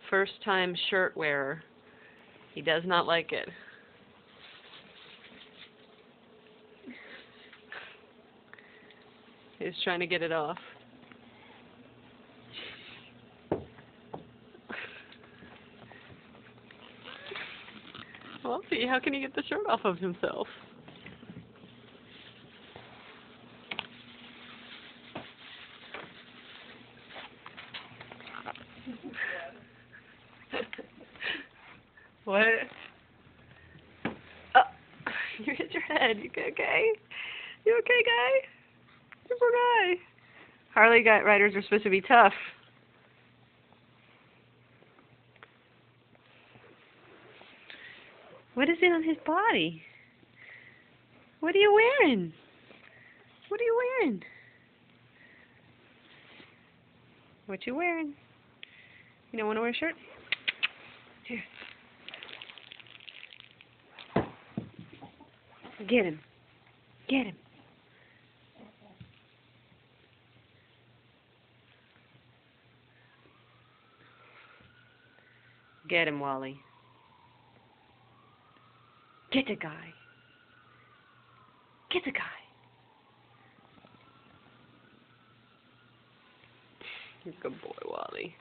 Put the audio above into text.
First-time shirt wearer. He does not like it. He's trying to get it off. Well, see, how can he get the shirt off of himself? What? Oh, you hit your head. You okay? You okay, guy? Super guy. Harley riders are supposed to be tough. What is it on his body? What are you wearing? What are you wearing? What you wearing? You don't want to wear a shirt? Here. Get him. Get him. Get him, Wally. Get the guy. Get the guy. Good boy, Wally.